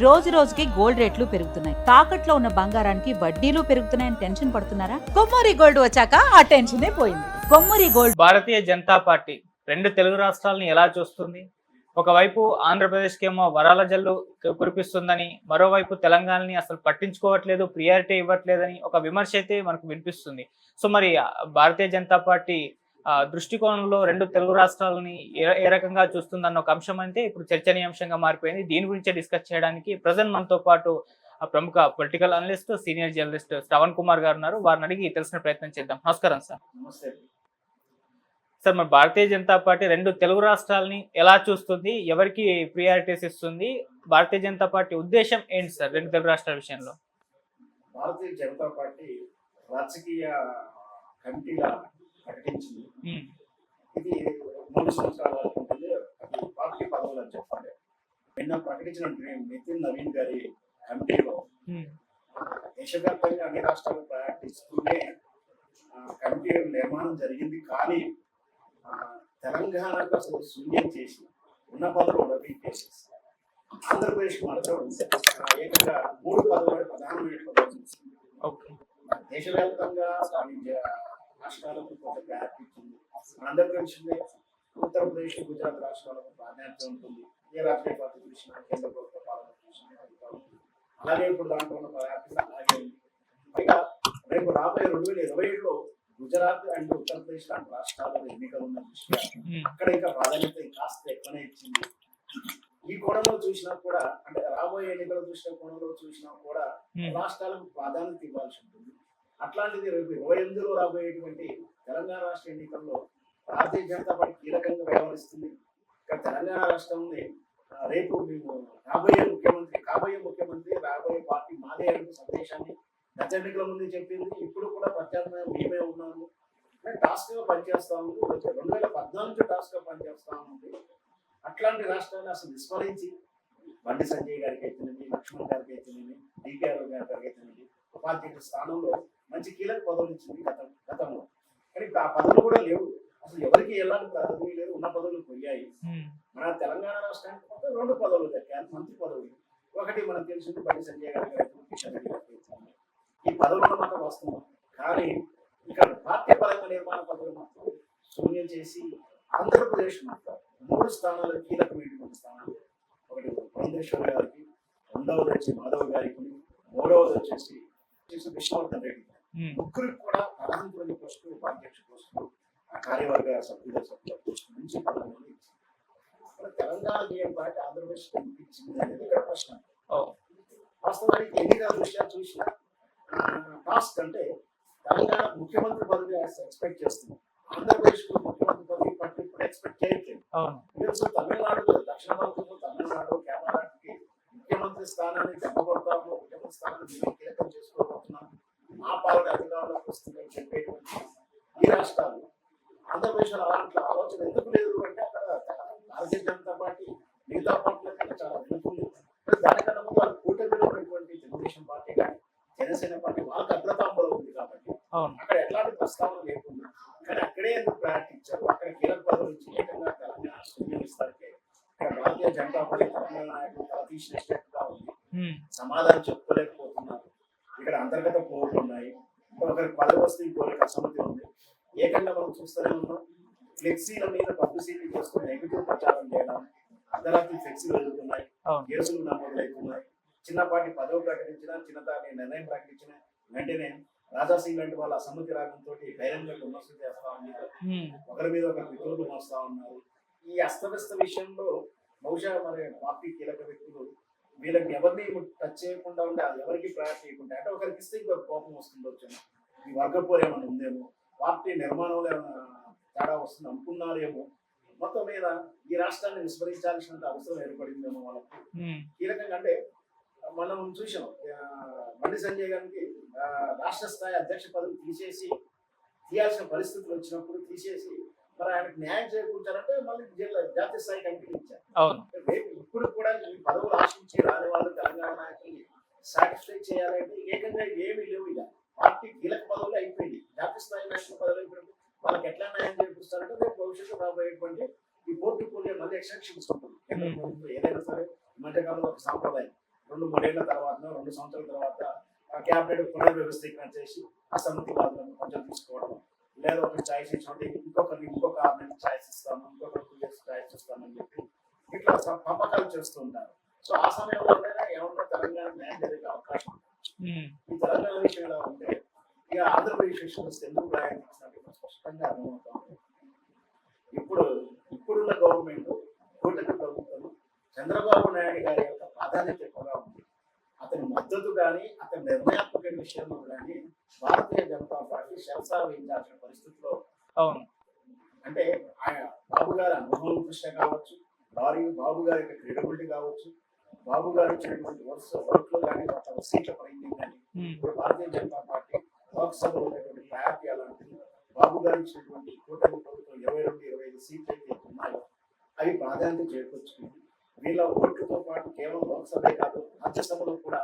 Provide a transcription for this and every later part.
రోజు రోజుకి గోల్డ్ రేట్లు పెరుగుతున్నాయి. తాకట్లో ఉన్న బంగారానికి వడ్డీలు పెరుగుతున్నాయని టెన్షన్ పడుతున్నారా? కొమ్మూరి గోల్డ్ వచ్చాక ఆ టెన్షనే పోయింది. కొమ్మూరి గోల్డ్. భారతీయ జనతా పార్టీ రెండు తెలుగు రాష్ట్రాలని ఎలా చూస్తుంది? ఒకవైపు ఆంధ్రప్రదేశ్కేమో వరాల జల్లు కురిపిస్తుందని, మరోవైపు తెలంగాణని అసలు పట్టించుకోవట్లేదు, ప్రియారిటీ ఇవ్వట్లేదని ఒక విమర్శ అయితే మనకు వినిపిస్తుంది. సో మరి భారతీయ జనతా పార్టీ దృష్టికోణంలో రెండు తెలుగు రాష్ట్రాలని ఏ రకంగా చూస్తుందన్న ఒక అంశం అయితే ఇప్పుడు చర్చనీయాంశంగా మారిపోయింది. దీని గురించే డిస్కస్ చేయడానికి ప్రజెంట్ మనతో పాటు ప్రముఖ political analyst, senior journalist Shravan Kumar గారు ఉన్నారు. వారిని అడిగి తెలిసిన ప్రయత్నం చేద్దాం. నమస్కారం సార్. నమస్తే సార్, మరి భారతీయ జనతా పార్టీ రెండు తెలుగు రాష్ట్రాలని ఎలా చూస్తుంది, ఎవరికి ప్రియారిటీస్ ఇస్తుంది, భారతీయ జనతా పార్టీ ఉద్దేశం ఏంటి సార్ రెండు తెలుగు రాష్ట్రాల విషయంలో? భారతీయ జనతా పార్టీ రాజకీయ కమిటీగా ప్రకటించింది. ఇది 3 సంవత్సరాల వరకు ఉంటుంది. అది పార్టీ పదవులు అని చెప్పండి. నిన్న ప్రకటించిన నితిన్ నవీన్ గారి కమిటీలో దేశవ్యాప్తంగా అన్ని రాష్ట్రాలు ప్రయాణిస్తూనే కమిటీ నిర్మాణం జరిగింది. కానీ తెలంగాణకు అసలు శూన్యం చేసి ఉన్న పదవులు రద్దు ఆంధ్రప్రదేశ్ మాత్రం ఏకంగా 3 పదవులు ప్రధానమైన పదవులు దేశవ్యాప్తంగా రాష్ట్రాలకు కొంత ప్రాధాన్యత ఇచ్చింది. మనందరికీ తెలిసిందే ఉత్తరప్రదేశ్, గుజరాత్ రాష్ట్రాలకు ప్రాధాన్యత ఉంటుంది. ఏ రాజకీయ పార్టీ చూసినా, కేంద్ర ప్రభుత్వ పాలన చూసినా అలాగే ఇప్పుడు దాంట్లో ఉన్న ప్రాధాన్యత అలాగే ఉంది. పైగా రేపు రాబోయే 2027లో గుజరాత్ అండ్ ఉత్తరప్రదేశ్ లాంటి రాష్ట్రాలలో ఎన్నికలు ఉన్న దృష్ట్యా అక్కడ ఇంకా ప్రాధాన్యత కాస్త ఎక్కువనే ఇచ్చింది. ఈ కోణంలో చూసినా కూడా, అంటే రాబోయే ఎన్నికల దృష్ట్యా కోణంలో చూసినా కూడా రాష్ట్రాలకు ప్రాధాన్యత ఇవ్వాల్సి ఉంటుంది. అట్లాంటిది రేపు 28లో రాబోయేటువంటి తెలంగాణ రాష్ట్ర ఎన్నికల్లో భారతీయ జనతా పార్టీ కీలకంగా వ్యవహరిస్తుంది. ఇక్కడ తెలంగాణ రాష్ట్రంలో రేపు మేము కాబోయే ముఖ్యమంత్రి రాబోయే పార్టీ మాదే అనే సందేశాన్ని గత ఎన్నికల ముందు చెప్పింది. ఇప్పుడు కూడా ప్రత్యామ్నాయం మేమే ఉన్నాము, టాస్క్ గా పనిచేస్తాము. 2014 నుంచి టాస్క్ గా పనిచేస్తా ఉంది. అట్లాంటి రాష్ట్రాన్ని అసలు విస్మరించి బండి సంజయ్ గారికి అయితేనేమి, లక్ష్మణ్ గారికి అయితేనేమి, డికేఆర్ గారికి అయితేనేమి ఉపాధ్యక్ష స్థానంలో మంచి కీలక పదవులు ఇచ్చింది గతంలో. కానీ ఇప్పుడు ఆ పదవులు కూడా లేవు. అసలు ఎవరికి ఎలాంటి పదవి లేదు, ఉన్న పదవులు పోయాయి. మన తెలంగాణ రాష్ట్రానికి మొత్తం 2 పదవులు దక్కాయి, మంత్రి పదవులు. ఒకటి మనకు తెలిసింది బండి సంజయ్ గారికి, కిషన్ రెడ్డి గారికి. ఈ పదవులు మాత్రం వస్తున్నాం. కానీ ఇక్కడ పార్టీ పరంగా నిర్మాణ పదవులు మాత్రం శూన్యం చేసి ఆంధ్రప్రదేశ్ మాత్రం 3 స్థానాలు కీలకమైనటువంటి స్థానాలు. ఒకటి పురంధేశ్వర్ గారికి, రెండవది వచ్చి మాధవ్ గారికి, మూడవది వచ్చేసి విష్ణువర్ధన్ రెడ్డి. ముగ్గురికి కూడా ప్రధానమంత్రి పోస్టు, ఉపాధ్యక్ష పోస్టు, కార్యవర్గ సభ్యుల పోస్టు నుంచి పదవులు ఇచ్చింది. తెలంగాణ ఏం పార్టీ ఆంధ్రప్రదేశ్ ఇచ్చింది అనేది ఇక్కడ ప్రశ్న. వాస్తవానికి ఎన్నికల దృష్ట్యా చూసిన టాస్క్ అంటే తెలంగాణ ముఖ్యమంత్రి పదవి ఎక్స్పెక్ట్ చేస్తున్నాం. ఆంధ్రప్రదేశ్ ముఖ్యమంత్రి పదవి పట్టి ఇప్పుడు ఎక్స్పెక్ట్ చేయట్లేదు. తెలుసు తమిళనాడు, దక్షిణ భారతంలో తమిళనాడు, కేరళకి ముఖ్యమంత్రి స్థానాన్ని దెబ్బకొడతాము, ముఖ్యమంత్రి స్థానాన్ని కీలకం చేసుకోబోతున్నాం, మా పాలన అధికారంలోకి వస్తుందని చెప్పేటువంటి ఈ రాష్ట్రాలు ఆంధ్రప్రదేశ్ అలాంటి ఆలోచన ఎందుకు లేదు అంటే అక్కడ భారతీయ జనతా పార్టీ మిగతా పార్టీల కన్నా చాలా వెనుకుంది. దానికన్నా ముందు వాళ్ళు కూటమిలో ఉన్నటువంటి తెలుగుదేశం పార్టీ కానీ జనసేన పార్టీ వాళ్ళకి అగ్రతాంబలో ఉంది. కాబట్టి అక్కడ ఎట్లాంటి ప్రస్తావన లేకుండా, కానీ అక్కడే ఎందుకు ప్రయారిటీ ఇచ్చారు, అక్కడ కీలక పదవులు ఇచ్చి ఏకంగా తెలంగాణ విస్తరిస్తే ఇక్కడ భారతీయ జనతా పార్టీ తెలంగాణ నాయకులు తల తీసినట్టుగా ఉంది. సమాధానం చెప్పుకోలేకపోతున్నారు. ఇక్కడ అంతర్గత పోటీ ఉన్నాయి. ఒకరికి పదవి వస్తే ఇంకొకరికి అసమ్మతి ఉంది. ఏకంగా మనం చూస్తూనే ఉన్నాం, ఫ్లెక్సీల మీద పబ్లిసిటీ చేసుకుని నెగిటివ్ ప్రచారం చేయడం, అర్ధరాత్రి ఫ్లెక్సీలు వెళ్తున్నాయి, కేసులు నమోదులవుతున్నాయి. చిన్నపాటి పదవి ప్రకటించిన, చిన్నపాటి నిర్ణయం ప్రకటించిన వెంటనే రాజాసింగ్ లాంటి వాళ్ళ అసమ్మతి రాగంతో బహిరంగ విమర్శలు చేస్తా ఉన్నారు. ఒకరి మీద ఒకరి పితృలు మోస్తా ఉన్నారు. ఈ అస్తవ్యస్త విషయంలో బహుశా మరి పార్టీ కీలక వ్యక్తులు వీళ్ళకి ఎవరిని టచ్ చేయకుండా ఉంటే, ఎవరికి ప్రయారిటీ ఇవ్వకుండా, అంటే ఒకరికి ఇస్తే ఇంకొక కోపం వస్తుండొచ్చు, ఈ వర్గపోరు ఏమైనా ఉందేమో, పార్టీ నిర్మాణంలో ఏమైనా తేడా వస్తుంది అనుకున్నారేమో, మొత్తం మీద ఈ రాష్ట్రాన్ని విస్మరించాల్సిన అవసరం ఏర్పడిందేమో వాళ్ళకి కీలకంగా. అంటే మనం చూసాం బండి సంజయ్ గారికి రాష్ట్ర స్థాయి అధ్యక్ష పదవి తీయాల్సిన పరిస్థితులు వచ్చినప్పుడు తీసేసి మరి ఆయనకు న్యాయం చేకూర్చారంటే మళ్ళీ జాతీయ స్థాయి కమిటీకి ఇచ్చారు. ఇప్పుడు కూడా ఈ పదవులు ఆశించి రాని వాళ్ళు తెలంగాణ నాయకుల్ని సాటిస్ఫై చేయాలంటే ఏకంగా ఏమీ లేవు. ఇక పార్టీ కీలక పదవులు అయిపోయింది, జాతీయ స్థాయి నాయకుల పదవులు అయిపోయింది. వాళ్ళకి ఎట్లా న్యాయం చేకూరుస్తారంటే రేపు భవిష్యత్తు రాబోయేటువంటి ఈ పోర్టుఫోలియో మళ్ళీ ఎక్స్టెన్షన్స్ ఉంటుంది. ఏదైనా సరే ఈ మధ్యకాలంలో ఒక సాంప్రదాయం 2-3 ఏళ్ల తర్వాత 2 సంవత్సరాల తర్వాత క్యాబినెట్ పునర్వ్యవస్థీకరణ చేసి అసమ్మతి వాదులను కొంచెం తీసుకోవడం, లేదా ఒక ఛాయిస్ ఇచ్చినట్టు ఇంకొక 6 నెలలు ఛాయిస్ ఇస్తాము, ఇంకొక 2 ఇయర్స్ ఛాయిస్ ఇస్తామని చెప్పి ఇట్లా పంపకాలు చేస్తూ ఉంటారు. సో ఆ సమయంలో ఏమన్నా తెలంగాణ న్యాయం జరిగే అవకాశం ఉంది. ఈ తెలంగాణ విషయం ఎలా ఉంటే ఇక ఆంధ్రప్రదేశ్ విషయం వస్తే ఎందుకు ప్రయాణించినట్టు స్పష్టంగా అర్థమవుతాం. ఇప్పుడున్న గవర్నమెంట్ కూటమి ప్రభుత్వం చంద్రబాబు నాయుడు గారి యొక్క ప్రాధాన్యత ఎక్కువగా ఉంది. అతని మద్దతు కానీ అతని నిర్ణయాత్మక విషయంలో కానీ భారతీయ జనతా పార్టీ శరసా వహించాల్సిన పరిస్థితిలో అవును. అంటే ఆయన బాబు గారి అనుభవం దృష్ట్యా కావచ్చు, బాబు గారి యొక్క క్రెడిబిలిటీ కావచ్చు, బాబు గారు ఇచ్చినటువంటి వర్క్లో కానీ ఒక సీట్ల పరిణయం కానీ ఇప్పుడు భారతీయ జనతా పార్టీ లోక్సభలో ఉన్నటువంటి ప్రయారిటీ అలాంటిది. బాబు గారు ఇచ్చినటువంటి కూటమి ప్రభుత్వం 22-25 సీట్లు అయితే ఉన్నాయో అవి ప్రాధాన్యత చేకూర్చుకుంది. వీళ్ళ ఓట్లతో పాటు కేవలం లోక్సభే కాదు రాజ్యసభలో కూడా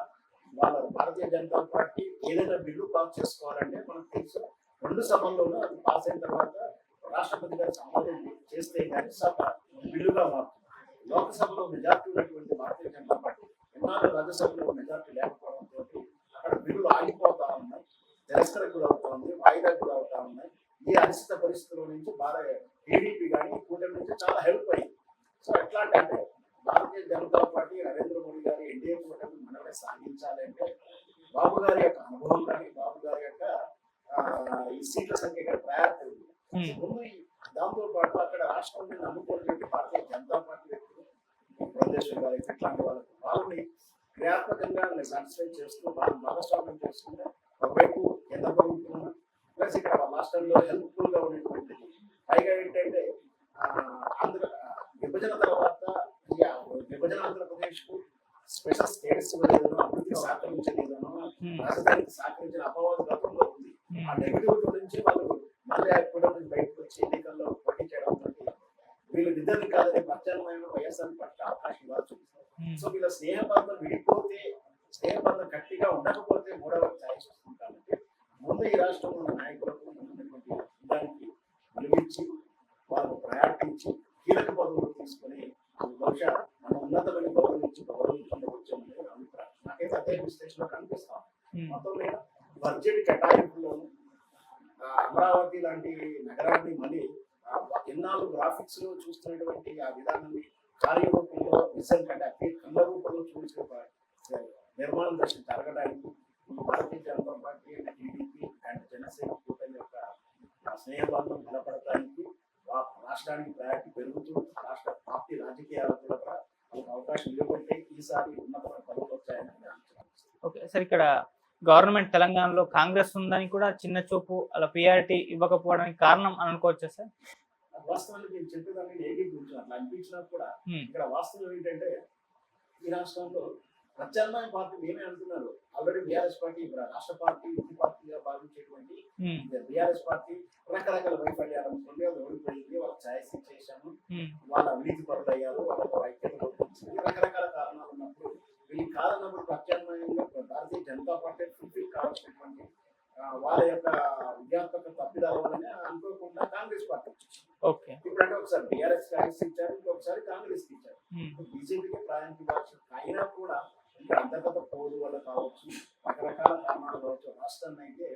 వాళ్ళ భారతీయ జనతా పార్టీ ఏదైనా బిల్లు పాస్ చేసుకోవాలంటే మనకు తెలుసు 2 సభల్లోనూ అది పాస్ అయిన తర్వాత రాష్ట్రపతి గారు ఆమోదం చేస్తే కానీ సభ బిల్లుగా మారుతుంది. లోక్సభలో మెజార్టీ ఉన్నటువంటి భారతీయ జనతా పార్టీ ఎన్నాళ్ళు రాజ్యసభలో మెజార్టీ లేకపోవడంతో అక్కడ బిల్లులు ఆగిపోతా ఉన్నాయి, తిరస్కరణ కూడా అవుతా ఉంది, వాయిదా కూడా అవుతా ఉన్నాయి. ఈ అనిశ్చిత పరిస్థితుల నుంచి టీడీపీ కానీ కూటమి నుంచి చాలా హెల్ప్ అయింది. సో ఎట్లా అంటే భారతీయ జనతా పార్టీ నరేంద్ర మోడీ గారి ఎన్డీఏ కూటమి మనమే సాధించాలి అంటే బాబు గారి యొక్క అనుభవం కానీ బాబు గారి యొక్క ఈ సీట్ల సంఖ్య ప్రయారిటీ ఉంది. ముందు దాంతో పాటు అక్కడ రాష్ట్రాన్ని నమ్ముకున్నటువంటి భారతీయ జనతా పార్టీ వ్యక్తులు ప్రదేశం గారి ఇట్లాంటి వాళ్ళని క్రియాత్మకంగా సాటిస్ఫై చేస్తూ వాళ్ళని భాగస్వామ్యం చేసుకుంటే ఒకవైపు కేంద్ర ప్రభుత్వం ప్లస్ ఇక్కడ రాష్ట్రంలో హెల్ప్ఫుల్ గా ఉండేటువంటి పైగా ఏంటంటే విభజన తర్వాత విభజన ఆంధ్రప్రదేశ్ కు స్పెషల్ స్టేటస్ లేదనో అభివృద్ధి సహకరించలేదనో రాజధానికి సహకరించిన అపవాదు గతంలో ఉంది. ఆ నెగిటివిటీ నుంచి వాళ్ళు మళ్ళీ కూడా బయటకు వచ్చి ఎన్నికల్లో పోటీ చేయడం వీళ్ళు నిద్రని కాదని ప్రత్యామ్నాయం వైఎస్ఆర్ పట్ల అవకాశం ఇవ్వచ్చు. సో వీళ్ళ స్నేహబంధం విడిపోతే స్నేహబంధం గట్టిగా ఉండకపోతే మూడవ ఛాయిస్ వస్తుంది. కాబట్టి ముందు ఈ రాష్ట్రంలో ఉన్న నాయకులకు ఉన్నటువంటి దానికి విలువించి వాళ్ళు ప్రయాణించి కీలక పదవులు తీసుకొని బహుశా మన ఉన్నతమైన పదవులు ఇచ్చి గౌరవించవచ్చు అభిప్రాయం. నాకైతే అదే విశ్లేషణ కనిపిస్తాం. మొత్తం మీద బడ్జెట్ కేటాయింపులోను అమరావతి లాంటి నగరాన్ని మళ్ళీ ఎన్నాళ్ళు గ్రాఫిక్స్ లో చూస్తున్నటువంటి ఆ విధానాన్ని కార్యరూపంలో విజన్ కంటే అతి కళ్ళ రూపంలో చూసే నిర్మాణం దశ జరగడానికి Bharatiya Janata Party and TDP and Janasena కూటమి యొక్క స్నేహబంధం బలపడటానికి రాష్ట్రానికి ప్రయారిటీ పెరుగుతూ రాష్ట్ర పార్టీ రాజకీయాలు కూడా వాళ్ళకి అవకాశం ఇవ్వబట్టే ఈసారి ఉన్నతమైన పదవులు వచ్చాయని ఓకే సార్, ఇక్కడ గవర్నమెంట్ తెలంగాణలో కాంగ్రెస్ ఉందని కూడా చిన్న చూపు అలా ప్రియారిటీ ఇవ్వకపోవడానికి కారణం అని అనుకోవచ్చా సార్? వాస్తవానికి నేను చెప్పేదాన్ని ఏకీకరించిన అట్లా అనిపించినా కూడా ఇక్కడ వాస్తవం ఏంటంటే ఈ రాష్ట్రంలో ప్రత్యామ్నాయ పార్టీలు ఏమే అంటున్నారు. ఆల్రెడీ బీఆర్ఎస్ పార్టీ రాష్ట్ర పార్టీ ఇంటి పార్టీగా భావించేటువంటి బీఆర్ఎస్ పార్టీ రకరకాల వైఫల్యాలు ఉంటుంది. వాళ్ళు ఓడిపోయింది, వాళ్ళ ఛాయిస్ ఇచ్చేసాము, వాళ్ళ అవినీతి పరులు అయ్యారు, వాళ్ళ ఐక్యత వచ్చింది, రకరకాల కారణాలు ఉన్నప్పుడు వీళ్ళకి కాదన్నప్పుడు ప్రత్యామ్నాయంగా భారతీయ జనతా పార్టీ ఫుల్ఫిల్ కావాల్సినటువంటి వాళ్ళ యొక్క విద్యాత్మక తప్పిదాల వల్లనే అనుకోకుండా కాంగ్రెస్ పార్టీ ఓకే ఇప్పుడంటే ఒకసారి బీఆర్ఎస్ కాంగ్రెస్ ఇచ్చారు, ఇంకొకసారి కాంగ్రెస్ ఇచ్చారు. బీజేపీకి ప్రాధాన్యత ఇవ్వాల్సి అయినా కూడా ఇంకా అంతర్గత పోదు వల్ల కావచ్చు, రకరకాల కారణాలు కావచ్చు, రాష్ట్రాన్ని అయితే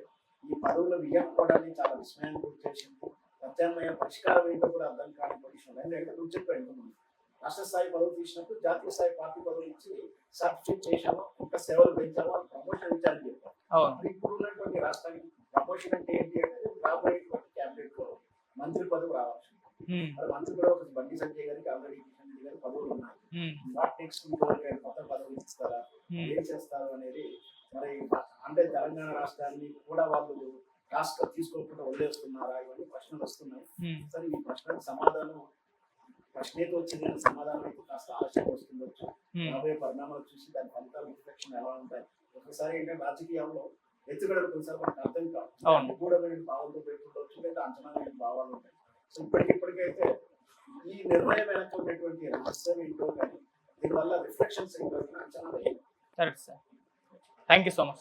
ఈ పదవులు ఇవ్వకపోవడానికి చాలా విస్మయాన్ని గురి చేసింది. ప్రత్యామ్నాయ పరిష్కారం ఏంటో కూడా అర్థం కాని పొజిషన్. ఎందుకంటే నువ్వు చెప్పావు ఇంతకుముందు రాష్ట్ర స్థాయి పదవులు తీసినప్పుడు జాతీయ స్థాయి పార్టీ పదవులు ఇచ్చి సబ్స్టిట్యూట్ చేశాము, ఇంకా సేవలు పెంచాము, ప్రమోషన్ ఇచ్చారని చెప్పారు. ఇప్పుడు ఉన్నటువంటి రాష్ట్రానికి ప్రమోషన్ అంటే ఏంటి అంటే రాబోయేటువంటి క్యాబినెట్ లో మంత్రి పదవి రావచ్చు. మంత్రి పదవి ఒక బండి సంజయ్ గారికి ఆల్రెడీ గారి పదవులు ఉన్నాయి. వాట్ నెక్స్ట్ కొత్త పదవులు ఇస్తారా, ఏం చేస్తారు అనేది మరి అంటే తెలంగాణ రాష్ట్రాన్ని కూడా వాళ్ళు రాష్ట్రం తీసుకోకుండా వదిలేస్తున్నారా, ఇవన్నీ ప్రశ్నలు వస్తున్నాయి. సరే ఈ ప్రశ్నకు సమాధానం ప్రశ్నతో వచ్చింది సమాధానం అయితే కాస్త ఆలస్యం వస్తుండొచ్చు. రాబోయే పరిణామాలు చూసి దాని ఫలితాలు రిఫ్లెక్షన్ ఎలా ఉంటాయి. ఒకసారి ఏంటంటే రాజకీయాల్లో ఎత్తుగడలు కొన్నిసారి మనకు అర్థం కాదు, కూడా భావంతో పెట్టుకోవచ్చు, లేదా అంచనా భావాలు ఉంటాయి. సో ఇప్పటికైతే ఈ నిర్ణయం వెనక ఉన్నటువంటి రహస్యం ఏంటో కానీ దీనివల్ల రిఫ్లెక్షన్స్ ఏంటో అంచనా వేయాలి. Correct sir, thank you so much.